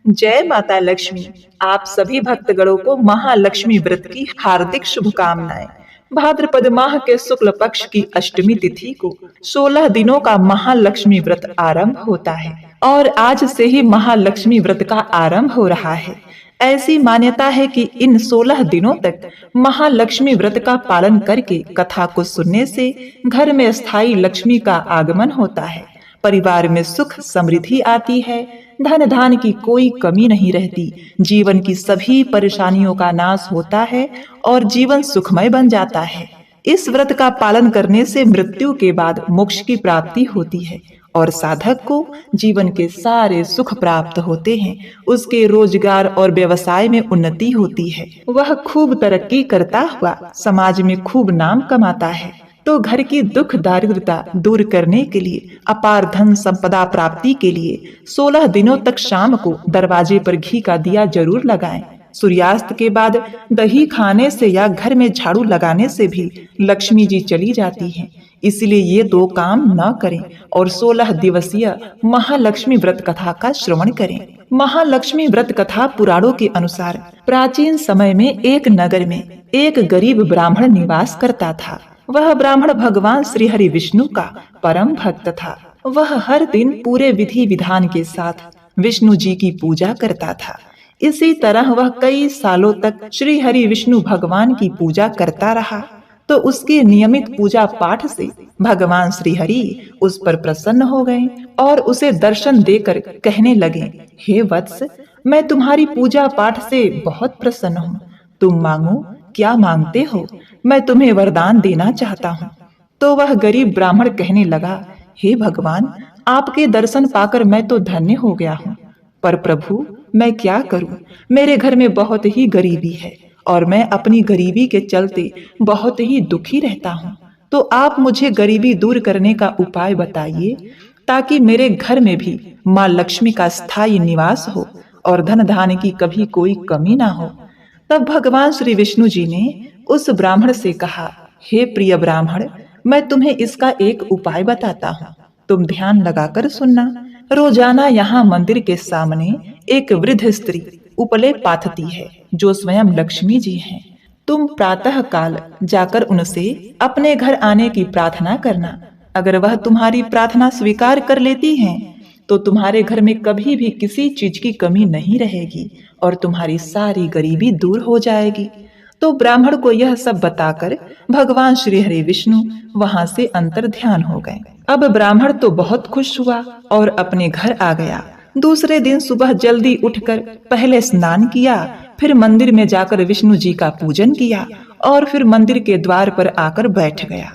जय माता लक्ष्मी। आप सभी भक्तगणों को महालक्ष्मी व्रत की हार्दिक शुभकामनाएं। भाद्रपद माह के शुक्ल पक्ष की अष्टमी तिथि को 16 दिनों का महालक्ष्मी व्रत आरंभ होता है और आज से ही महालक्ष्मी व्रत का आरंभ हो रहा है। ऐसी मान्यता है कि इन 16 दिनों तक महालक्ष्मी व्रत का पालन करके कथा को सुनने से घर में स्थायी लक्ष्मी का आगमन होता है, परिवार में सुख समृद्धि आती है, धन धान की कोई कमी नहीं रहती, जीवन की सभी परेशानियों का नाश होता है और जीवन सुखमय बन जाता है। इस व्रत का पालन करने से मृत्यु के बाद मोक्ष की प्राप्ति होती है और साधक को जीवन के सारे सुख प्राप्त होते हैं। उसके रोजगार और व्यवसाय में उन्नति होती है, वह खूब तरक्की करता हुआ समाज में खूब नाम कमाता है। तो घर की दुख दारिद्रता दूर करने के लिए, अपार धन संपदा प्राप्ति के लिए 16 दिनों तक शाम को दरवाजे पर घी का दिया जरूर लगाएं। सूर्यास्त के बाद दही खाने से या घर में झाड़ू लगाने से भी लक्ष्मी जी चली जाती हैं। इसलिए ये दो काम न करें और 16 दिवसीय महालक्ष्मी व्रत कथा का श्रवण करें। महालक्ष्मी व्रत कथा पुराणों के अनुसार प्राचीन समय में एक नगर में एक गरीब ब्राह्मण निवास करता था। वह ब्राह्मण भगवान श्री हरि विष्णु का परम भक्त था। वह हर दिन पूरे विधि विधान के साथ विष्णु जी की पूजा करता था। इसी तरह वह कई सालों तक श्री हरि विष्णु भगवान की पूजा करता रहा। तो उसके नियमित पूजा पाठ से भगवान श्री हरि उस पर प्रसन्न हो गए और उसे दर्शन देकर कहने लगे, हे वत्स, मैं तुम्हारी पूजा पाठ से बहुत प्रसन्न हूँ। तुम मांगो, क्या मांगते हो? मैं तुम्हें वरदान देना चाहता हूँ। तो वह गरीब ब्राह्मण कहने लगा, हे भगवान, आपके दर्शन पाकर मैं तो धन्य हो गया हूँ, पर प्रभु मैं क्या करूँ? मेरे घर में बहुत ही गरीबी है और मैं अपनी गरीबी के चलते बहुत ही दुखी रहता हूँ। तो आप मुझे गरीबी दूर करने का उपाय बताइए, ताकि मेरे घर में भी माँ लक्ष्मी का स्थायी निवास हो और धन धान्य की कभी कोई कमी ना हो। तब भगवान श्री विष्णु जी ने उस ब्राह्मण से कहा, हे प्रिय ब्राह्मण, मैं तुम्हें इसका एक उपाय बताता हूँ, तुम ध्यान लगाकर सुनना। रोजाना यहाँ मंदिर के सामने एक वृद्ध स्त्री उपले पाथती है, जो स्वयं लक्ष्मी जी हैं। तुम प्रातः काल जाकर उनसे अपने घर आने की प्रार्थना करना। अगर वह तुम्हारी प्रार्थना स्वीकार कर लेती हैं, तो तुम्हारे घर में कभी भी किसी चीज की कमी नहीं रहेगी और तुम्हारी सारी गरीबी दूर हो जाएगी। तो ब्राह्मण को यह सब बताकर भगवान श्री हरि विष्णु वहां से अंतर ध्यान हो गए। अब ब्राह्मण तो बहुत खुश हुआ और अपने घर आ गया। दूसरे दिन सुबह जल्दी उठकर पहले स्नान किया, फिर मंदिर में जाकर विष्णु जी का पूजन किया और फिर मंदिर के द्वार पर आकर बैठ गया।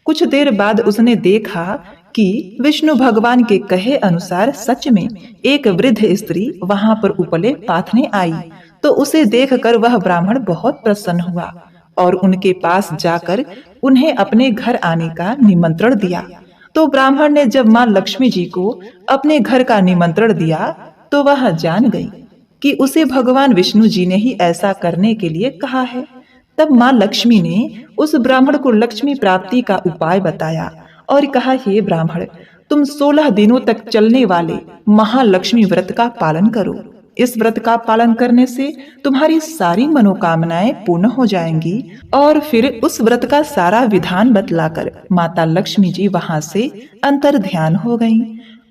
कुछ देर बाद उसने देखा कि विष्णु भगवान के कहे अनुसार सच में एक वृद्ध स्त्री वहां पर उपले पाथने आई। तो उसे देखकर वह ब्राह्मण बहुत प्रसन्न हुआ और उनके पास जाकर उन्हें अपने घर आने का निमंत्रण दिया। तो ब्राह्मण ने जब माँ लक्ष्मी जी को अपने घर का निमंत्रण दिया, तो वह जान गई कि उसे भगवान विष्णु जी ने ही ऐसा करने के लिए कहा है। तब माँ लक्ष्मी ने उस ब्राह्मण को लक्ष्मी प्राप्ति का उपाय बताया और कहा, हे ब्राह्मण, तुम 16 दिनों तक चलने वाले महालक्ष्मी व्रत का पालन करो। इस व्रत का पालन करने से तुम्हारी सारी मनोकामनाएं पूर्ण हो जाएंगी। और फिर उस व्रत का सारा विधान बतलाकर माता लक्ष्मी जी वहां से अंतर ध्यान हो गईं।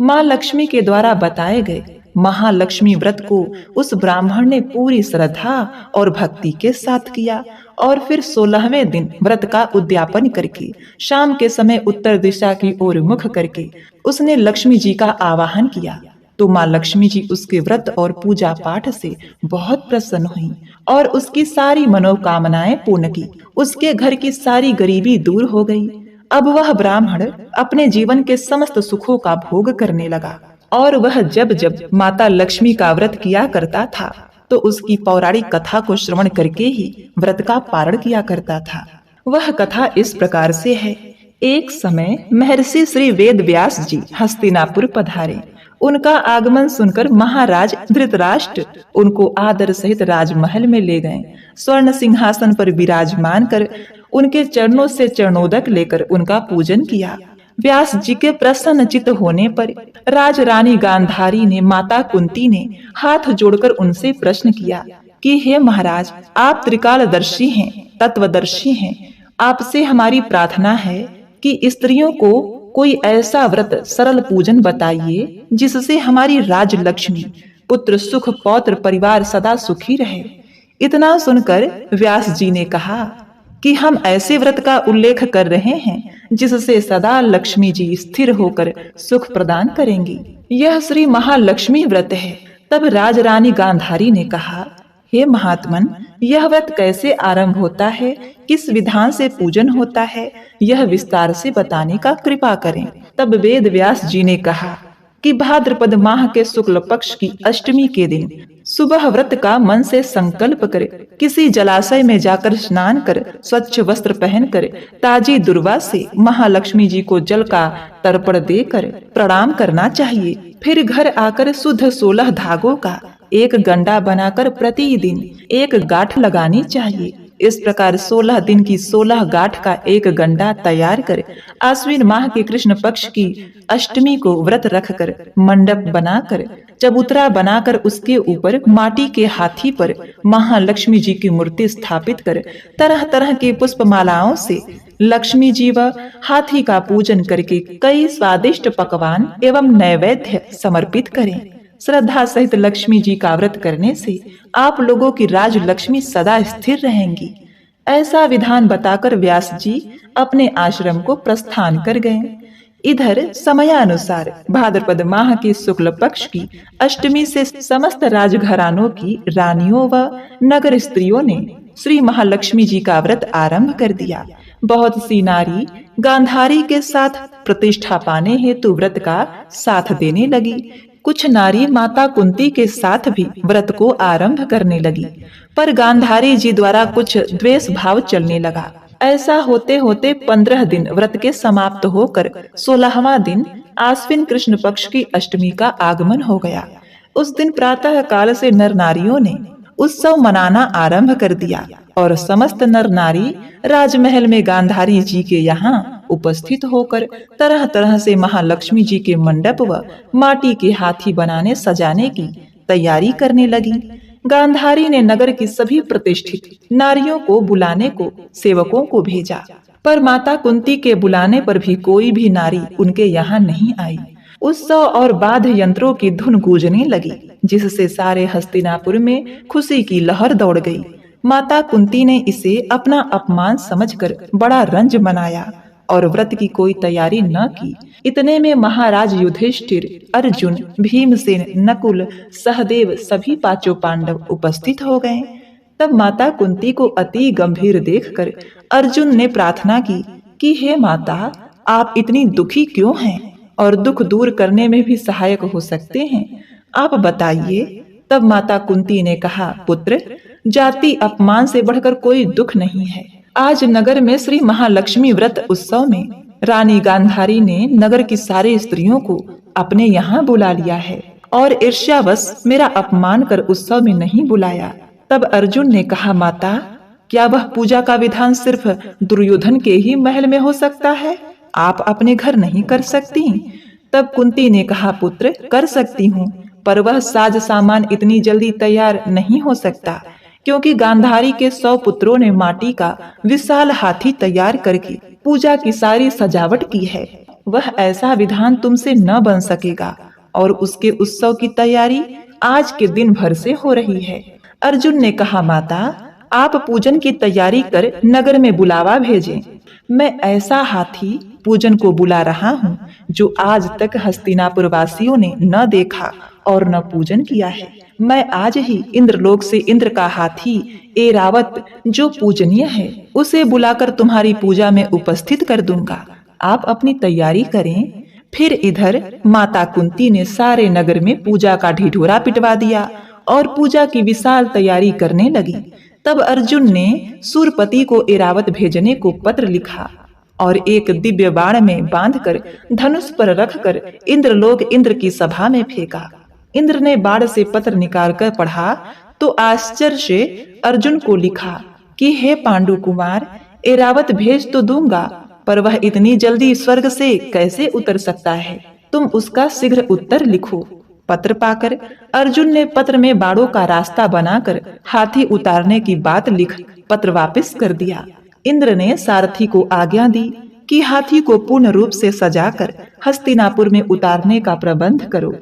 माँ लक्ष्मी के द्वारा बताए गए महालक्ष्मी व्रत को उस ब्राह्मण ने पूरी श्रद्धा और भक्ति के साथ किया और फिर 16वें दिन व्रत का उद्यापन करके शाम के समय उत्तर दिशा की ओर मुख करके उसने लक्ष्मी जी का आवाहन किया। तो माँ लक्ष्मी जी उसके व्रत और पूजा पाठ से बहुत प्रसन्न हुई और उसकी सारी मनोकामनाएं पूर्ण की। उसके घर की सारी गरीबी दूर हो गई। अब वह ब्राह्मण अपने जीवन के समस्त सुखों का भोग करने लगा और वह जब जब माता लक्ष्मी का व्रत किया करता था, तो उसकी पौराणिक कथा को श्रवण करके ही व्रत का पारण किया करता था। वह कथा इस प्रकार से है। एक समय महर्षि श्री वेद व्यास जी हस्तिनापुर पधारे। उनका आगमन सुनकर महाराज धृतराष्ट्र उनको आदर सहित राजमहल में ले गए। स्वर्ण सिंहासन पर विराजमान कर उनके चरणों से चरणोदक लेकर उनका पूजन किया। व्यास जी के प्रसन्नचित्त होने पर राजरानी गांधारी ने माता कुंती ने हाथ जोड़कर उनसे प्रश्न किया कि हे महाराज, आप त्रिकालदर्शी हैं, तत्वदर्शी हैं। आपसे हमारी प्रार्थना है कि स्त्रियों को कोई ऐसा व्रत, सरल पूजन बताइए जिससे हमारी राजलक्ष्मी, पुत्र सुख, पौत्र, परिवार सदा सुखी रहे। इतना सुनकर व्यास जी ने कहा कि हम ऐसे व्रत का उल्लेख कर रहे हैं जिससे सदा लक्ष्मी जी स्थिर होकर सुख प्रदान करेंगी। यह श्री महालक्ष्मी व्रत है। तब राजरानी गांधारी ने कहा, हे महात्मन, यह व्रत कैसे आरंभ होता है, किस विधान से पूजन होता है, यह विस्तार से बताने का कृपा करें। तब वेद व्यास जी ने कहा कि भाद्रपद माह के शुक्ल पक्ष की अष्टमी के दिन सुबह व्रत का मन से संकल्प करे, किसी जलाशय में जाकर स्नान कर, स्वच्छ वस्त्र पहनकर, ताजी दुर्वा से महालक्ष्मी जी को जल का तर्पण देकर प्रणाम करना चाहिए। फिर घर आकर शुद्ध 16 धागों का एक गंडा बनाकर प्रतिदिन एक गांठ लगानी चाहिए। इस प्रकार 16 दिन की 16 गांठ का एक गंडा तैयार कर आश्विन माह के कृष्ण पक्ष की अष्टमी को व्रत रखकर मंडप बनाकर चबूतरा बनाकर उसके ऊपर माटी के हाथी पर महालक्ष्मी जी की मूर्ति स्थापित कर तरह तरह के पुष्पमालाओं से लक्ष्मी जी व हाथी का पूजन करके कई स्वादिष्ट पकवान एवं नैवेद्य समर्पित करें। श्रद्धा सहित लक्ष्मी जी का व्रत करने से आप लोगों की राजलक्ष्मी सदा स्थिर रहेंगी। ऐसा विधान बताकर व्यास जी अपने आश्रम को प्रस्थान कर गए। इधर समयानुसार भाद्रपद माह के शुक्ल पक्ष की अष्टमी से समस्त राजघरानों की रानियों व नगर स्त्रियों ने श्री महालक्ष्मी जी का व्रत आरंभ कर दिया। बहुत सी नारी गांधारी के साथ प्रतिष्ठा पाने हेतु व्रत का साथ देने लगी। कुछ नारी माता कुंती के साथ भी व्रत को आरंभ करने लगी, पर गांधारी जी द्वारा कुछ द्वेष भाव चलने लगा। ऐसा होते होते 15 दिन व्रत के समाप्त होकर 16वां दिन आश्विन कृष्ण पक्ष की अष्टमी का आगमन हो गया। उस दिन प्रातः काल से नर नारियों ने उत्सव मनाना आरंभ कर दिया और समस्त नर नारी राजमहल में गांधारी जी के यहाँ उपस्थित होकर तरह तरह से महालक्ष्मी जी के मंडप व माटी के हाथी बनाने सजाने की तैयारी करने लगी। गांधारी ने नगर की सभी प्रतिष्ठित नारियों को बुलाने को सेवकों को भेजा, पर माता कुंती के बुलाने पर भी कोई भी नारी उनके यहाँ नहीं आई। उत्सव और वाद्य यंत्रों की धुन गूंजने लगी, जिससे सारे हस्तिनापुर में खुशी की लहर दौड़ गई। माता कुंती ने इसे अपना अपमान समझकर बड़ा रंज मनाया और व्रत की कोई तैयारी न की। इतने में महाराज युधिष्ठिर, अर्जुन, भीमसेन, नकुल, सहदेव सभी पांचों पांडव उपस्थित हो गए। तब माता कुंती को अति गंभीर देखकर अर्जुन ने प्रार्थना की कि हे माता, आप इतनी दुखी क्यों हैं और दुख दूर करने में भी सहायक हो सकते हैं, आप बताइए। तब माता कुंती ने कहा, पुत्र, जाति अपमान से बढ़कर कोई दुख नहीं है। आज नगर में श्री महालक्ष्मी व्रत उत्सव में रानी गांधारी ने नगर की सारी स्त्रियों को अपने यहाँ बुला लिया है और ईर्ष्यावश मेरा अपमान कर उत्सव में नहीं बुलाया। तब अर्जुन ने कहा, माता, क्या वह पूजा का विधान सिर्फ दुर्योधन के ही महल में हो सकता है? आप अपने घर नहीं कर सकती? तब कुंती ने कहा, पुत्र, कर सकती हूँ, पर वह साज सामान इतनी जल्दी तैयार नहीं हो सकता, क्योंकि गांधारी के 100 पुत्रों ने माटी का विशाल हाथी तैयार करके पूजा की सारी सजावट की है। वह ऐसा विधान तुमसे न बन सकेगा और उसके उत्सव की तैयारी आज के दिन भर से हो रही है। अर्जुन ने कहा, माता, आप पूजन की तैयारी कर नगर में बुलावा भेजें। मैं ऐसा हाथी पूजन को बुला रहा हूँ जो आज तक हस्तिनापुर वासियों ने न देखा और न पूजन किया है। मैं आज ही इंद्रलोक से इंद्र का हाथी ऐरावत, जो पूजनीय है, उसे बुलाकर तुम्हारी पूजा में उपस्थित कर दूंगा। आप अपनी तैयारी करें। फिर इधर माता कुंती ने सारे नगर में पूजा का ढिढोरा पिटवा दिया और पूजा की विशाल तैयारी करने लगी। तब अर्जुन ने सूरपति को ऐरावत भेजने को पत्र लिखा और एक दिव्य बाण में बांधकर धनुष पर रखकर इंद्रलोक इंद्र की सभा में फेंका। इंद्र ने बाण से पत्र निकालकर पढ़ा तो आश्चर्य से अर्जुन को लिखा कि हे पांडु कुमार, ऐरावत भेज तो दूंगा, पर वह इतनी जल्दी स्वर्ग से कैसे उतर सकता है? तुम उसका शीघ्र उत्तर लिखो। पत्र पाकर अर्जुन ने पत्र में बाड़ों का रास्ता बनाकर हाथी उतारने की बात लिख पत्र वापस कर दिया। इंद्र ने सारथी को आज्ञा दी कि हाथी को पूर्ण रूप से सजाकर हस्तिनापुर में उतारने का प्रबंध करो।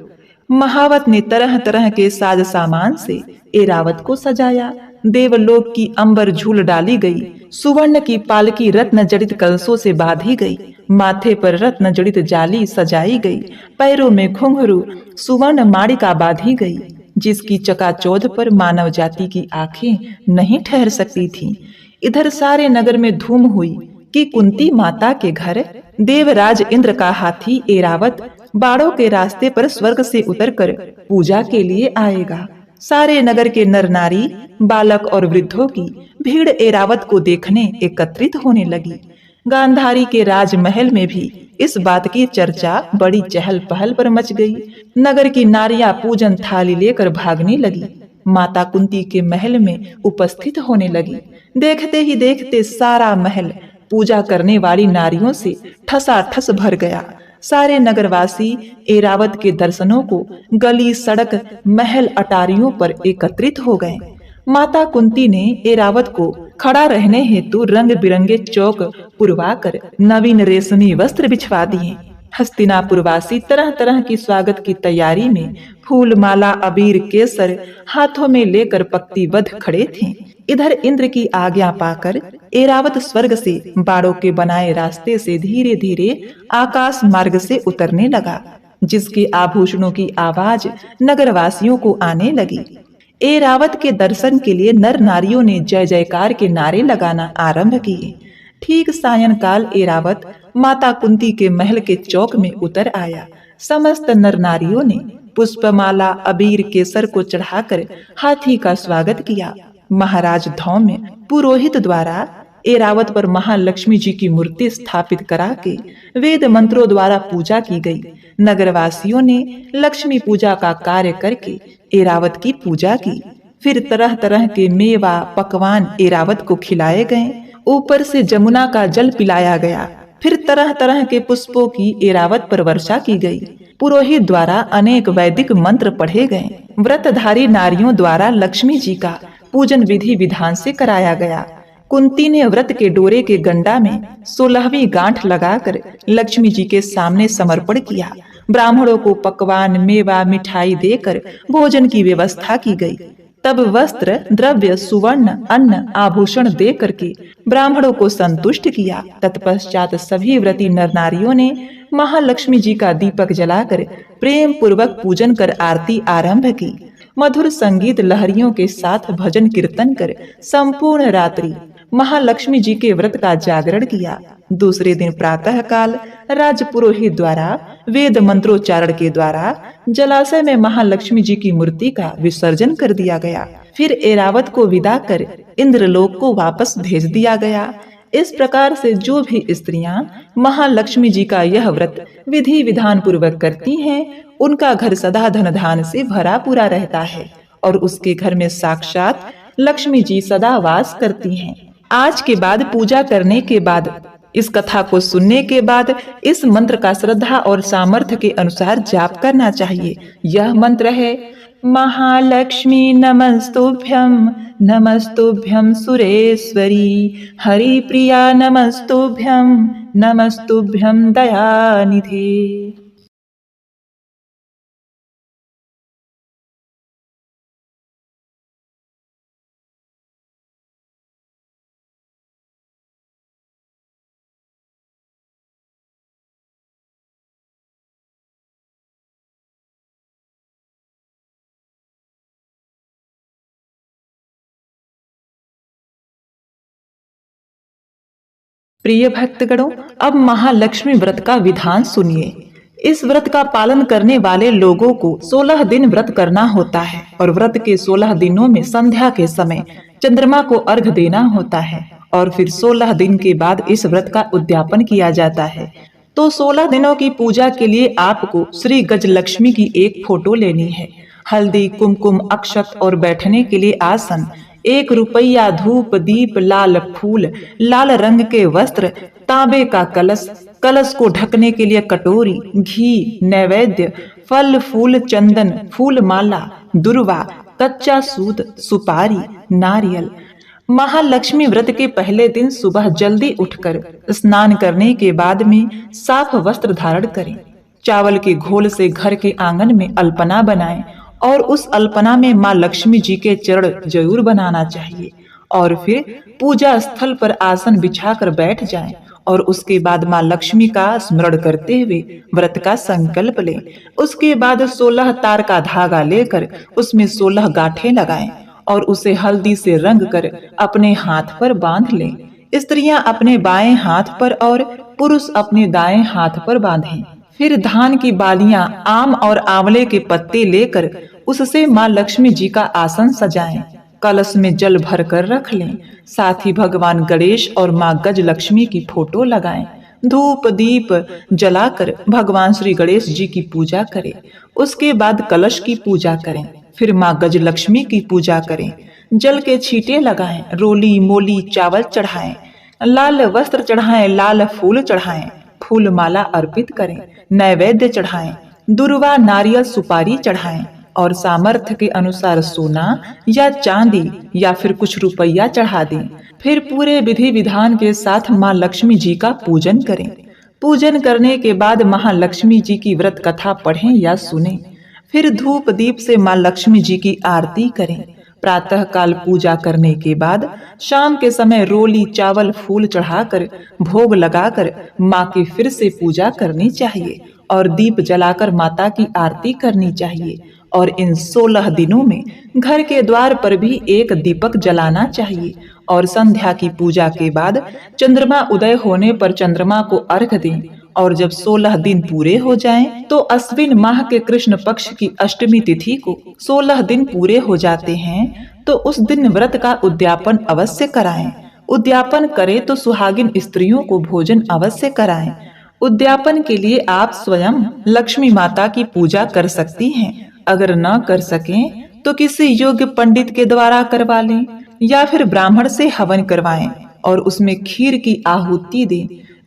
महावत ने तरह तरह के साज सामान से एरावत को सजाया। देवलोक की अंबर झूल डाली गई, सुवर्ण की पालकी रत्न जड़ित कलशों से बांधी गई, माथे पर रत्न जड़ित जाली सजाई गई, पैरों में घुंघरू सुवर्ण माड़िका बांधी गई, जिसकी चकाचौंध पर मानव जाति की आंखें नहीं ठहर सकती थीं। इधर सारे नगर में धूम हुई कि कुंती माता के घर देवराज इंद्र का हाथी एरावत बाड़ों के रास्ते पर स्वर्ग से उतरकर पूजा के लिए आएगा। सारे नगर के नर नारी, बालक और वृद्धों की भीड़ एरावत को देखने एकत्रित होने लगी। गांधारी के राजमहल में भी इस बात की चर्चा बड़ी चहल पहल पर मच गई। नगर की नारियां पूजन थाली लेकर भागने लगी, माता कुंती के महल में उपस्थित होने लगी। देखते ही देखते सारा महल पूजा करने वाली नारियों से ठसाठस भर गया। सारे नगरवासी एरावत के दर्शनों को गली, सड़क, महल, अटारियों पर एकत्रित हो गए। माता कुंती ने एरावत को खड़ा रहने हेतु रंग बिरंगे चौक पुरवाकर नवीन रेशमी वस्त्र बिछवा दिए। हस्तिनापुरवासी तरह तरह की स्वागत की तैयारी में फूल, माला, अबीर, केसर हाथों में लेकर पंक्तिबद्ध खड़े थे। इधर इंद्र की आज्ञा पाकर एरावत स्वर्ग से बाड़ों के बनाए रास्ते से धीरे धीरे आकाश मार्ग से उतरने लगा, जिसके आभूषणों की आवाज नगरवासियों को आने लगी। एरावत के दर्शन के लिए नर नारियों ने जय जयकार के नारे लगाना आरंभ किए। ठीक सायंकाल एरावत माता कुंती के महल के चौक में उतर आया। समस्त नर नारियों ने पुष्पमाला, अबीर, केसर को चढ़ाकर हाथी का स्वागत किया। महाराज धौम्य पुरोहित द्वारा एरावत पर महालक्ष्मी जी की मूर्ति स्थापित करा के वेद मंत्रों द्वारा पूजा की गई। नगरवासियों ने लक्ष्मी पूजा का कार्य करके एरावत की पूजा की। फिर तरह तरह के मेवा पकवान एरावत को खिलाए गए। ऊपर से जमुना का जल पिलाया गया। फिर तरह तरह के पुष्पों की एरावत पर वर्षा की गई। पुरोहित द्वारा अनेक वैदिक मंत्र पढ़े गए। व्रतधारी नारियों द्वारा लक्ष्मी जी का पूजन विधि विधान से कराया गया। कुंती ने व्रत के डोरे के गंडा में 16वीं गांठ लगाकर लक्ष्मी जी के सामने समर्पण किया। ब्राह्मणों को पकवान, मेवा, मिठाई देकर भोजन की व्यवस्था की गई। तब वस्त्र, द्रव्य, सुवर्ण, अन्न, आभूषण दे करके ब्राह्मणों को संतुष्ट किया। तत्पश्चात सभी व्रती नर नारियों ने महालक्ष्मी जी का दीपक जलाकर प्रेम पूर्वक पूजन कर आरती आरंभ की। मधुर संगीत लहरियों के साथ भजन कीर्तन कर संपूर्ण रात्रि महालक्ष्मी जी के व्रत का जागरण किया। दूसरे दिन प्रातः काल राज पुरोहित द्वारा वेद मंत्रोच्चारण के द्वारा जलाशय में महालक्ष्मी जी की मूर्ति का विसर्जन कर दिया गया। फिर एरावत को विदा कर इंद्रलोक को वापस भेज दिया गया। इस प्रकार से जो भी स्त्रियां महालक्ष्मी जी का यह व्रत विधि विधान पूर्वक करती हैं, उनका घर सदा धन धान से भरा पूरा रहता है और उसके घर में साक्षात लक्ष्मी जी सदा वास करती हैं। आज के बाद पूजा करने के बाद, इस कथा को सुनने के बाद इस मंत्र का श्रद्धा और सामर्थ्य के अनुसार जाप करना चाहिए। यह मंत्र है: महालक्ष्मी नमस्तुभ्यं, नमस्तुभ्यं सुरेश्वरी, हरिप्रिया नमस्तुभ्यं, नमस्तुभ्यं दयानिधे। प्रिय भक्तगणों, अब महालक्ष्मी व्रत का विधान सुनिए। इस व्रत का पालन करने वाले लोगों को 16 दिन व्रत करना होता है और व्रत के 16 दिनों में संध्या के समय चंद्रमा को अर्घ देना होता है और फिर 16 दिन के बाद इस व्रत का उद्यापन किया जाता है। तो 16 दिनों की पूजा के लिए आपको श्री गजलक्ष्मी की एक फोटो लेनी है। हल्दी, कुमकुम, अक्षत और बैठने के लिए आसन 1 रुपया, धूप दीप, लाल फूल, लाल रंग के वस्त्र, तांबे का कलश, कलश को ढकने के लिए कटोरी, घी, नैवेद्य, फल फूल, चंदन, फूल माला, दुर्वा, कच्चा सूत, सुपारी, नारियल। महालक्ष्मी व्रत के पहले दिन सुबह जल्दी उठकर स्नान करने के बाद में साफ वस्त्र धारण करें। चावल के घोल से घर के आंगन में अल्पना बनाएं और उस अल्पना में माँ लक्ष्मी जी के चरण जरूर बनाना चाहिए। और फिर पूजा स्थल पर आसन बिछाकर बैठ जाएं और उसके बाद माँ लक्ष्मी का स्मरण करते हुए व्रत का संकल्प लें। उसके बाद 16 तार का धागा लेकर उसमें 16 गांठें लगाएं और उसे हल्दी से रंग कर अपने हाथ पर बांध लें। स्त्रियां अपने बाएं हाथ पर और पुरुष अपने दाएं हाथ पर बांधें। फिर धान की बालियां, आम और आंवले के पत्ते लेकर उससे माँ लक्ष्मी जी का आसन सजाएं। कलश में जल भर कर रख लें। साथ ही भगवान गणेश और माँ गज लक्ष्मी की फोटो लगाएं। धूप दीप जलाकर भगवान श्री गणेश जी की पूजा करें। उसके बाद कलश की पूजा करें। फिर माँ गज लक्ष्मी की पूजा करें। जल के छींटे लगाएं, रोली मोली चावल चढ़ाएं, लाल वस्त्र चढ़ाएं, लाल फूल चढ़ाएं, फूल माला अर्पित करें, नैवेद्य चढ़ाएं, दुर्वा नारियल सुपारी चढ़ाएं और सामर्थ्य के अनुसार सोना या चांदी या फिर कुछ रुपया चढ़ा दें। फिर पूरे विधि विधान के साथ माँ लक्ष्मी जी का पूजन करें। पूजन करने के बाद महालक्ष्मी जी की व्रत कथा पढ़ें या सुनें। फिर धूप दीप से माँ लक्ष्मी जी की आरती करें। प्रातः काल पूजा करने के बाद शाम के समय रोली चावल फूल चढ़ाकर भोग लगाकर माँ की फिर से पूजा करनी चाहिए और दीप जलाकर माता की आरती करनी चाहिए। और इन 16 दिनों में घर के द्वार पर भी एक दीपक जलाना चाहिए। और संध्या की पूजा के बाद चंद्रमा उदय होने पर चंद्रमा को अर्घ दें। और जब 16 दिन पूरे हो जाएं, तो अश्विन माह के कृष्ण पक्ष की अष्टमी तिथि को 16 दिन पूरे हो जाते हैं, तो उस दिन व्रत का उद्यापन अवश्य कराएं। उद्यापन करें तो सुहागिन स्त्रियों को भोजन अवश्य कराएं। उद्यापन के लिए आप स्वयं लक्ष्मी माता की पूजा कर सकती हैं। अगर न कर सकें तो किसी योग्य पंडित के द्वारा करवा लें या फिर ब्राह्मण से हवन करवाएं और उसमें खीर की आहुति दें।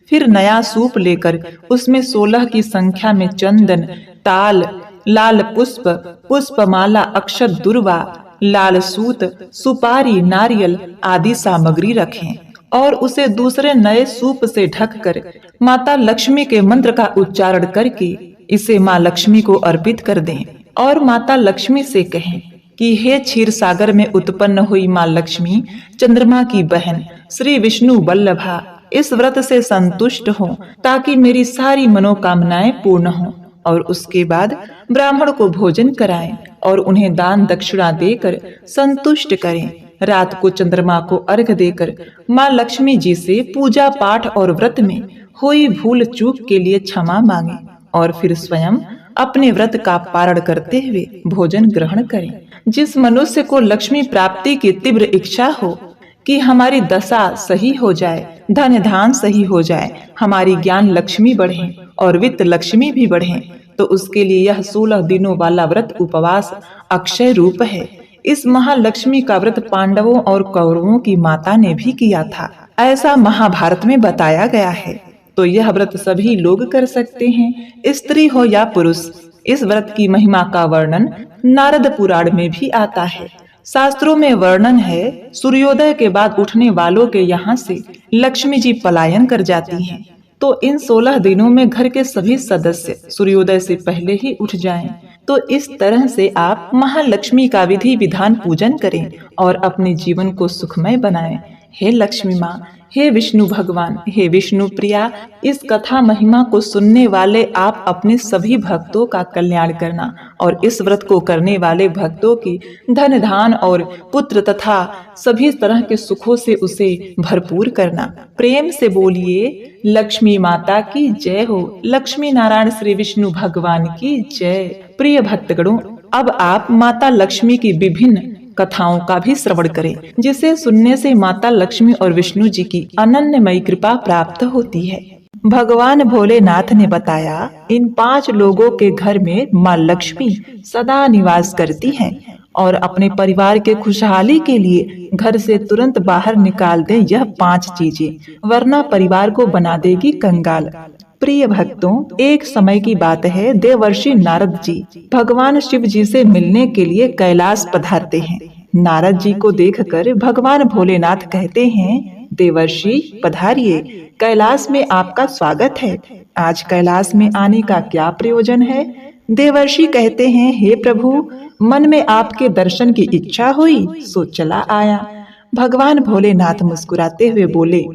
फिर नया सूप लेकर उसमें 16 की संख्या में चंदन, ताल, लाल पुष्प, पुष्पमाला, अक्षत, दुर्वा, लाल सूत, सुपारी, नारियल आदि सामग्री रखें और उसे दूसरे नए सूप से ढककर माता लक्ष्मी के मंत्र का उच्चारण करके इसे माँ लक्ष्मी को अर्पित कर दें। और माता लक्ष्मी से कहें कि हे क्षीर सागर में उत्पन्न हुई माँ लक्ष्मी, चंद्रमा की बहन, श्री विष्णु वल्लभा, इस व्रत से संतुष्ट हो ताकि मेरी सारी मनोकामनाएं पूर्ण हों। और उसके बाद ब्राह्मण को भोजन कराएं और उन्हें दान दक्षिणा देकर संतुष्ट करें। रात को चंद्रमा को अर्घ देकर माँ लक्ष्मी जी से पूजा पाठ और व्रत में हुई भूल चूक के लिए क्षमा मांगे और फिर स्वयं अपने व्रत का पारण करते हुए भोजन ग्रहण करें। जिस मनुष्य को लक्ष्मी प्राप्ति की तीव्र इच्छा हो कि हमारी दशा सही हो जाए, धन धान सही हो जाए, हमारी ज्ञान लक्ष्मी बढ़े और वित्त लक्ष्मी भी बढ़े, तो उसके लिए यह 16 दिनों वाला व्रत उपवास अक्षय रूप है। इस महालक्ष्मी का व्रत पांडवों और कौरवों की माता ने भी किया था, ऐसा महाभारत में बताया गया है। तो यह व्रत सभी लोग कर सकते हैं, स्त्री हो या पुरुष। इस व्रत की महिमा का वर्णन नारद पुराण में भी आता है। शास्त्रों में वर्णन है, सूर्योदय के बाद उठने वालों के यहाँ से लक्ष्मी जी पलायन कर जाती हैं। तो इन 16 दिनों में घर के सभी सदस्य सूर्योदय से पहले ही उठ जाएं। तो इस तरह से आप महालक्ष्मी का विधि विधान पूजन करें और अपने जीवन को सुखमय बनाएं। हे लक्ष्मी माँ, हे विष्णु भगवान, हे विष्णु प्रिया, इस कथा महिमा को सुनने वाले आप अपने सभी भक्तों का कल्याण करना और इस व्रत को करने वाले भक्तों की धन धान और पुत्र तथा सभी तरह के सुखों से उसे भरपूर करना। प्रेम से बोलिए लक्ष्मी माता की जय हो, लक्ष्मी नारायण श्री विष्णु भगवान की जय। प्रिय भक्तगणों, अब आप माता लक्ष्मी की विभिन्न कथाओं का भी श्रवण करें, जिसे सुनने से माता लक्ष्मी और विष्णु जी की अनन्यमयी कृपा प्राप्त होती है। भगवान भोलेनाथ ने बताया, इन 5 लोगों के घर में माँ लक्ष्मी सदा निवास करती हैं और अपने परिवार के खुशहाली के लिए घर से तुरंत बाहर निकाल दें यह 5 चीजें, वरना परिवार को बना देगी कंगाल। प्रिय भक्तों, एक समय की बात है, देवर्षि नारद जी भगवान शिव जी से मिलने के लिए कैलाश पधारते हैं। नारद जी को देखकर भगवान भोलेनाथ कहते हैं, देवर्षि पधारिए, कैलाश में आपका स्वागत है। आज कैलाश में आने का क्या प्रयोजन है? देवर्षि कहते हैं, हे प्रभु, मन में आपके दर्शन की इच्छा हुई सो चला आया। भगवान भोलेनाथ मुस्कुराते हुए बोले,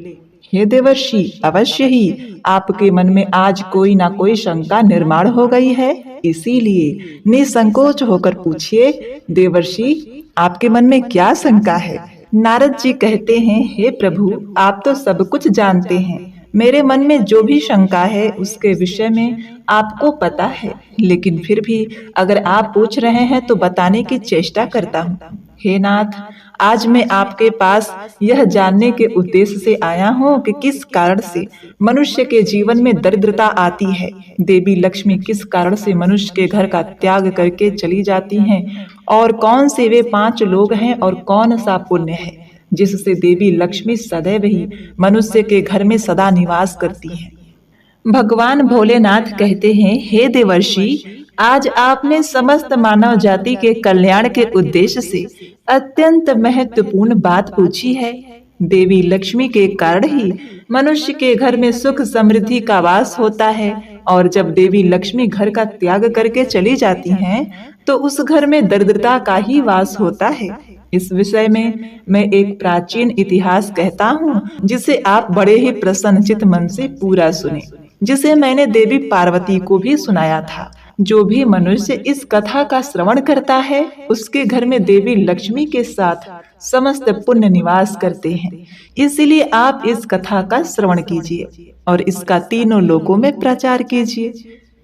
हे देवर्षि, अवश्य ही आपके मन में आज कोई ना कोई शंका निर्माण हो गई है, इसीलिए निसंकोच होकर पूछिए। देवर्षि, आपके मन में क्या शंका है? नारद जी कहते हैं, हे प्रभु, आप तो सब कुछ जानते हैं। मेरे मन में जो भी शंका है उसके विषय में आपको पता है, लेकिन फिर भी अगर आप पूछ रहे हैं तो बताने की चेष्टा करता हूँ। हे नाथ, आज मैं आपके पास यह जानने के उद्देश्य से आया हूँ कि किस कारण से मनुष्य के जीवन में दरिद्रता आती है। देवी लक्ष्मी किस कारण से मनुष्य के घर का त्याग करके चली जाती हैं, और कौन से वे 5 लोग हैं और कौन सा पुण्य है जिससे देवी लक्ष्मी सदैव ही मनुष्य के घर में सदा निवास करती हैं। भगवान भोलेनाथ कहते हैं, हे देवर्षि, आज आपने समस्त मानव जाति के कल्याण के उद्देश्य से अत्यंत महत्वपूर्ण बात पूछी है। देवी लक्ष्मी के कारण ही मनुष्य के घर में सुख समृद्धि का वास होता है, और जब देवी लक्ष्मी घर का त्याग करके चली जाती हैं, तो उस घर में दरिद्रता का ही वास होता है। इस विषय में मैं एक प्राचीन इतिहास कहता हूँ, जिसे आप बड़े ही प्रसन्नचित मन से पूरा सुने, जिसे मैंने देवी पार्वती को भी सुनाया था। जो भी मनुष्य इस कथा का श्रवण करता है, उसके घर में देवी लक्ष्मी के साथ समस्त पुण्य निवास करते हैं। इसलिए आप इस कथा का श्रवण कीजिए और इसका तीनों लोकों में प्रचार कीजिए।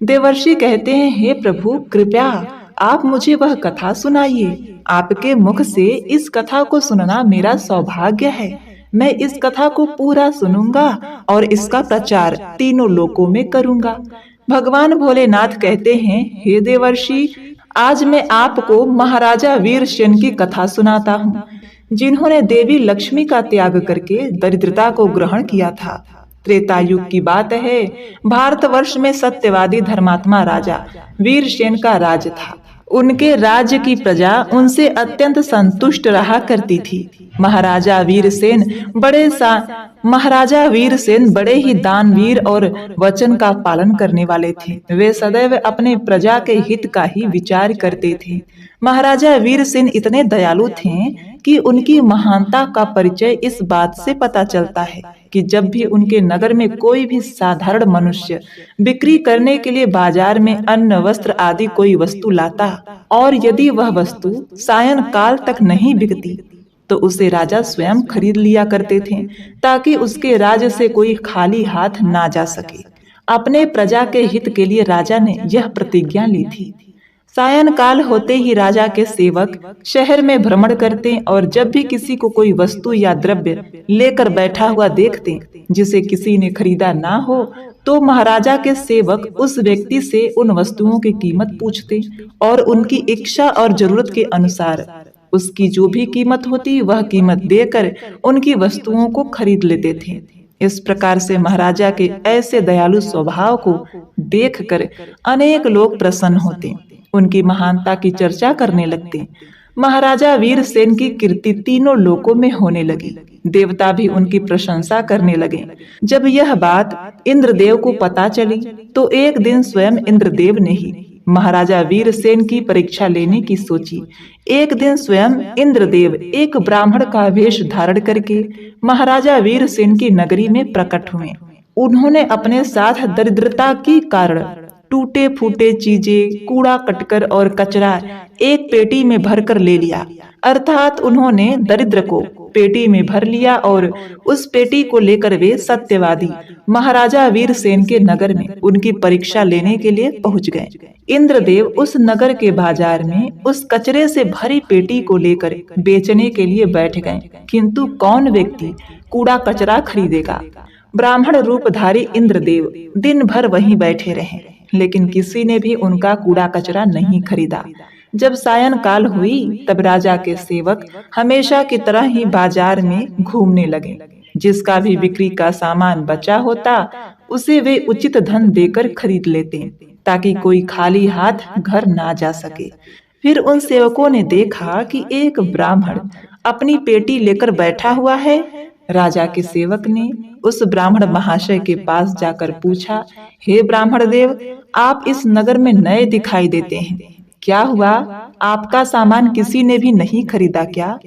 देवर्षि कहते हैं, हे प्रभु, कृपया आप मुझे वह कथा सुनाइए। आपके मुख से इस कथा को सुनना मेरा सौभाग्य है। मैं इस कथा को पूरा सुनूंगा और इसका प्रचार तीनों लोकों में करूंगा। भगवान भोलेनाथ कहते हैं, हे देवर्षि, आज मैं आपको महाराजा वीरसेन की कथा सुनाता हूँ, जिन्होंने देवी लक्ष्मी का त्याग करके दरिद्रता को ग्रहण किया था। त्रेता युग की बात है। भारतवर्ष में सत्यवादी धर्मात्मा राजा वीरसेन का राज था। उनके राज्य की प्रजा उनसे अत्यंत संतुष्ट रहा करती थी। महाराजा वीरसेन बड़े ही दानवीर और वचन का पालन करने वाले थे। वे सदैव अपने प्रजा के हित का ही विचार करते थे। महाराजा वीरसेन इतने दयालु थे कि उनकी महानता का परिचय इस बात से पता चलता है कि जब भी उनके नगर में कोई भी साधारण मनुष्य बिक्री करने के लिए बाजार में अन्न, वस्त्र आदि कोई वस्तु लाता, और यदि वह वस्तु सायं काल तक नहीं बिकती, तो उसे राजा स्वयं खरीद लिया करते थे, ताकि उसके राज्य से कोई खाली हाथ ना जा सके। अपने प्रजा के हित के लिए राजा ने यह प्रतिज्ञा ली थी। सायंकाल होते ही राजा के सेवक शहर में भ्रमण करते और जब भी किसी को कोई वस्तु या द्रव्य लेकर बैठा हुआ देखते जिसे किसी ने खरीदा ना हो, तो महाराजा के सेवक उस व्यक्ति से उन वस्तुओं की कीमत पूछते और उनकी इच्छा और जरूरत के अनुसार उसकी जो भी कीमत होती वह कीमत देकर उनकी वस्तुओं को खरीद लेते थे। इस प्रकार से महाराजा के ऐसे दयालु स्वभाव को देखकर अनेक लोग प्रसन्न होते, उनकी महानता की चर्चा करने लगते। महाराजा वीरसेन की कीर्ति तीनों लोकों में होने लगी। देवता भी उनकी प्रशंसा करने लगे। जब यह बात इंद्रदेव को पता चली, तो एक दिन स्वयं इंद्रदेव ने ही महाराजा वीरसेन की परीक्षा लेने की सोची। एक दिन स्वयं इंद्रदेव एक ब्राह्मण का वेश धारण करके महाराजा वीरसेन की नगरी में प्रकट हुए। उन्होंने अपने साथ दरिद्रता के कारण टूटे फूटे चीजें, कूड़ा कटकर और कचरा एक पेटी में भरकर ले लिया। अर्थात उन्होंने दरिद्र को पेटी में भर लिया और उस पेटी को लेकर वे सत्यवादी महाराजा वीरसेन के नगर में उनकी परीक्षा लेने के लिए पहुंच गए। इंद्रदेव उस नगर के बाजार में उस कचरे से भरी पेटी को लेकर बेचने के लिए बैठ गए, किंतु कौन व्यक्ति कूड़ा कचरा खरीदेगा। ब्राह्मण रूपधारी इंद्रदेव दिन भर वहीं बैठे रहे, लेकिन किसी ने भी उनका कूड़ा कचरा नहीं खरीदा। जब सायंकाल हुई तब राजा के सेवक हमेशा की तरह ही बाजार में घूमने लगे। जिसका भी बिक्री का सामान बचा होता उसे वे उचित धन देकर खरीद लेते, ताकि कोई खाली हाथ घर ना जा सके। फिर उन सेवकों ने देखा कि एक ब्राह्मण अपनी पेटी लेकर बैठा हुआ है। राजा के सेवक ने उस ब्राह्मण महाशय के पास जाकर पूछा, हे ब्राह्मण देव, आप इस नगर में नए दिखाई देते हैं, क्या हुआ? आपका सामान किसी ने भी नहीं खरीदा क्या?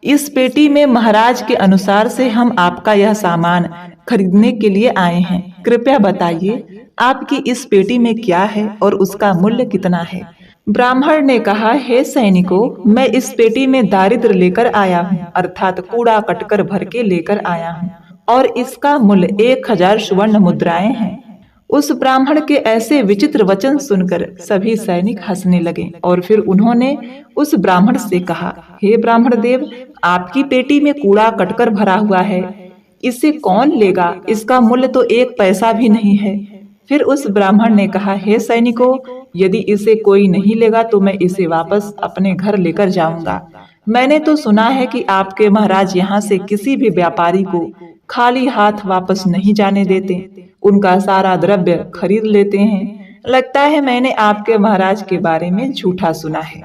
इस पेटी में महाराज के अनुसार से हम आपका यह सामान खरीदने के लिए आए हैं। कृपया बताइए आपकी इस पेटी में क्या है और उसका मूल्य कितना है? ब्राह्मण ने कहा, हे सैनिकों, मैं इस पेटी में दारिद्र लेकर आया हूँ, अर्थात कूड़ा कटकर भर के लेकर आया हूँ, और इसका मूल्य 1000 स्वर्ण मुद्राएं हैं। उस ब्राह्मण के ऐसे विचित्र वचन सुनकर सभी सैनिक हंसने लगे और फिर उन्होंने उस ब्राह्मण से कहा, हे ब्राह्मण देव, आपकी पेटी में कूड़ा कटकर भरा हुआ है, इसे कौन लेगा? इसका मूल्य तो 1 पैसा भी नहीं है। फिर उस ब्राह्मण ने कहा, हे सैनिकों, यदि इसे कोई नहीं लेगा तो मैं इसे वापस अपने घर लेकर जाऊंगा। मैंने तो सुना है कि आपके महाराज यहाँ से किसी भी व्यापारी को खाली हाथ वापस नहीं जाने देते, उनका सारा द्रव्य खरीद लेते हैं। लगता है मैंने आपके महाराज के बारे में झूठा सुना है।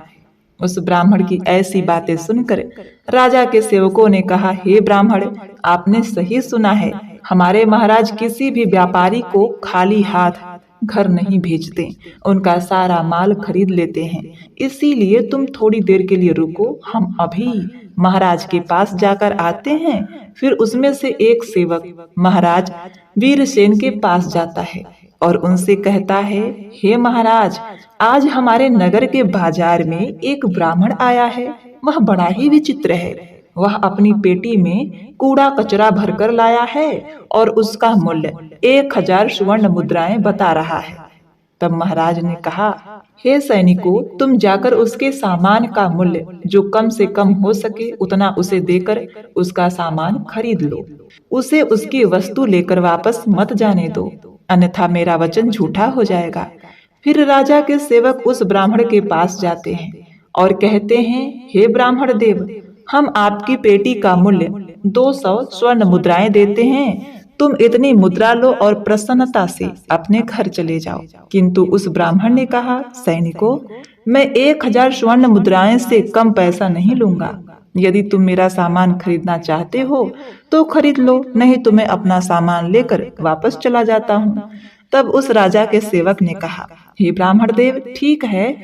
उस ब्राह्मण की ऐसी बातें सुनकर राजा के सेवकों ने कहा, हे ब्राह्मण, आपने सही सुना है, हमारे महाराज किसी भी व्यापारी को खाली हाथ घर नहीं भेजते, उनका सारा माल खरीद लेते हैं। इसीलिए तुम थोड़ी देर के लिए रुको, हम अभी महाराज के पास जाकर आते हैं। फिर उसमें से एक सेवक महाराज वीरसेन के पास जाता है और उनसे कहता है, हे महाराज, आज हमारे नगर के बाजार में एक ब्राह्मण आया है। वह बड़ा ही विचित्र है। वह अपनी पेटी में कूड़ा कचरा भरकर लाया है और उसका मूल्य 1000 स्वर्ण मुद्राएं बता रहा है। तब महाराज ने कहा, हे सैनिकों, तुम जाकर उसके सामान का मूल्य जो कम से कम हो सके उतना उसे देकर उसका सामान खरीद लो। उसे उसकी वस्तु लेकर वापस मत जाने दो, अन्यथा मेरा वचन झूठा हो जाएगा। फिर राजा के सेवक उस ब्राह्मण के पास जाते हैं और कहते हैं, हे ब्राह्मण देव, हम आपकी पेटी का मूल्य 200 स्वर्ण मुद्राएं देते हैं। तुम इतनी मुद्रा लो और प्रसन्नता से अपने घर चले जाओ। किंतु उस ब्राह्मण ने कहा, सैनिकों, मैं 1000 स्वर्ण मुद्राएं से कम पैसा नहीं लूंगा। यदि तुम मेरा सामान खरीदना चाहते हो तो खरीद लो, नहीं तो मैं अपना सामान लेकर वापस चला जाता हूँ। तब उस राजा के सेवक ने कहा, हे ब्राह्मण देव, ठीक है,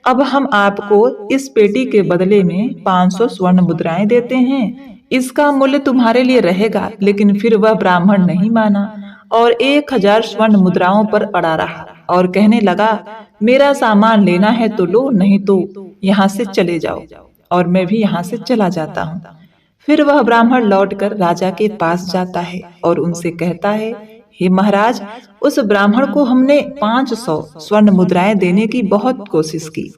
अब हम आपको इस पेटी के बदले में 500 स्वर्ण मुद्राएं देते हैं। इसका मूल्य तुम्हारे लिए रहेगा। लेकिन फिर वह ब्राह्मण नहीं माना और 1000 स्वर्ण मुद्राओं पर अड़ा रहा और कहने लगा, मेरा सामान लेना है तो लो, नहीं तो यहाँ से चले जाओ और मैं भी यहाँ से चला जाता हूँ। फिर वह ब्राह्मण लौटकर राजा के पास जाता है और उनसे कहता है, हे महाराज, उस ब्राह्मण को हमने 500 स्वर्ण मुद्राएं देने की बहुत कोशिश की,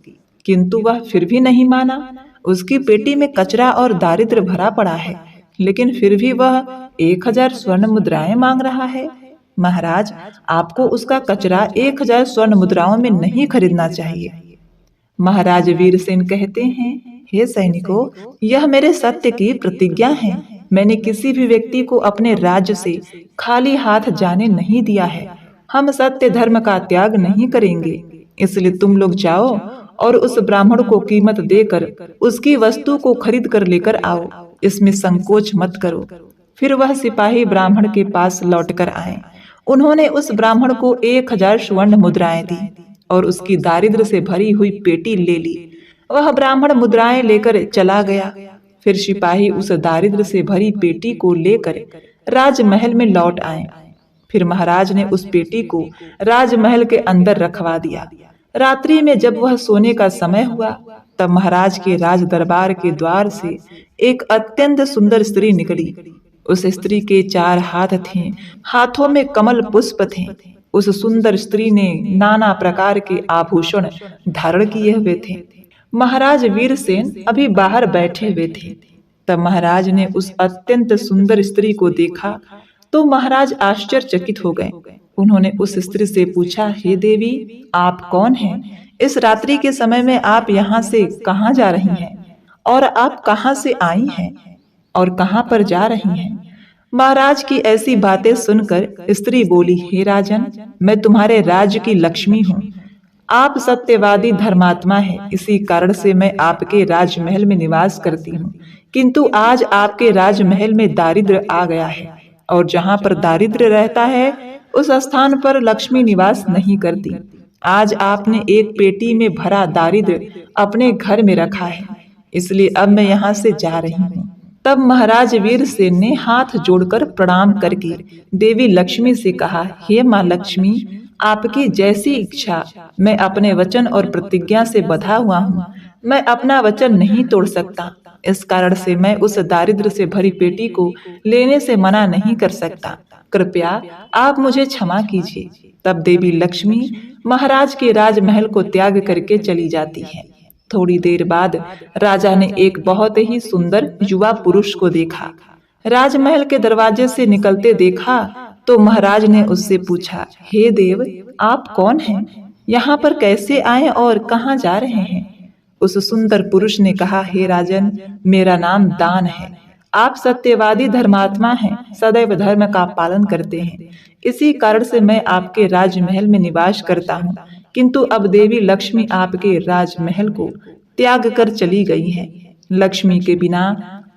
किंतु वह फिर भी नहीं माना। उसकी पेटी में कचरा और दारिद्र्य भरा पड़ा है, लेकिन फिर भी वह 1000 स्वर्ण मुद्राएं मांग रहा है। महाराज, आपको उसका कचरा 1000 स्वर्ण मुद्राओं में नहीं खरीदना चाहिए। महाराज वीरसेन कहते हैं, हे सैनिकों, यह मेरे सत्य की प्रतिज्ञा है। मैंने किसी भी व्यक्ति को अपने राज्य से खाली हाथ जाने नहीं दिया है। हम सत्य धर्म का त्याग नहीं करेंगे। इसलिए तुम लोग जाओ और उस ब्राह्मण को कीमत देकर उसकी वस्तु को खरीद कर लेकर आओ, इसमें संकोच मत करो। फिर वह सिपाही ब्राह्मण के पास लौटकर आए। उन्होंने उस ब्राह्मण को 1000 स्वर्ण मुद्राएं दी और उसकी दारिद्र्य से भरी हुई पेटी ले ली। वह ब्राह्मण मुद्राएं लेकर चला गया। फिर सिपाही उस दारिद्र्य से भरी पेटी को लेकर राजमहल में लौट आए। फिर महाराज ने उस पेटी को राजमहल के अंदर रखवा दिया। रात्रि में जब वह सोने का समय हुआ, तब महाराज के राज दरबार के द्वार से एक अत्यंत सुंदर स्त्री निकली। उस स्त्री के 4 हाथ थे, हाथों में कमल पुष्प थे। उस सुंदर स्त्री ने नाना प्रकार के आभूषण धारण किए हुए थे। महाराज वीरसेन अभी बाहर बैठे हुए थे। तब महाराज ने उस अत्यंत सुंदर स्त्री को देखा तो महाराज आश्चर्यचकित हो गए। उन्होंने उस स्त्री से पूछा, हे देवी, आप कौन हैं? इस रात्रि के समय में आप यहाँ से कहाँ जा रही हैं? और आप कहाँ से आई हैं? और कहाँ पर जा रही हैं? महाराज की ऐसी बातें सुनकर स्त्री बोली, हे राजन, मैं तुम्हारे राज्य की लक्ष्मी हूँ। आप सत्यवादी धर्मात्मा हैं, इसी कारण से मैं आपके राजमहल में निवास करती हूँ। किंतु आज आपके राजमहल में दारिद्र्य आ गया है, और जहाँ पर दारिद्र्य रहता है उस स्थान पर लक्ष्मी निवास नहीं करती। आज आपने एक पेटी में भरा दारिद्र्य अपने घर में रखा है, इसलिए अब मैं यहाँ से जा रही हूँ। तब महाराज वीरसेन ने हाथ जोड़कर प्रणाम करके देवी लक्ष्मी से कहा, हे माँ लक्ष्मी, आपकी जैसी इच्छा। मैं अपने वचन और प्रतिज्ञा से बंधा हुआ हूँ। मैं अपना वचन नहीं तोड़ सकता, इस कारण से मैं उस दारिद्र्य से भरी पेटी को लेने से मना नहीं कर सकता। कृपया आप मुझे क्षमा कीजिए। तब देवी लक्ष्मी महाराज के राजमहल को त्याग करके चली जाती है। थोड़ी देर बाद राजा ने एक बहुत ही सुंदर युवा पुरुष को देखा। राजमहल के दरवाजे से निकलते देखा तो महाराज ने उससे पूछा, हे देव, आप कौन हैं? यहाँ पर कैसे आए और कहाँ जा रहे हैं? उस सुंदर पुरुष ने कहा, हे राजन, मेरा नाम दान है। आप सत्यवादी धर्मात्मा हैं, सदैव धर्म का पालन करते हैं, इसी कारण से मैं आपके राजमहल में निवास करता हूँ। किंतु अब देवी लक्ष्मी आपके राजमहल को त्याग कर चली गई है। लक्ष्मी के बिना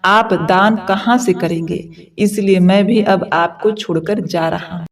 आप दान कहाँ से करेंगे? इसलिए मैं भी अब आपको छोड़कर जा रहा हूँ।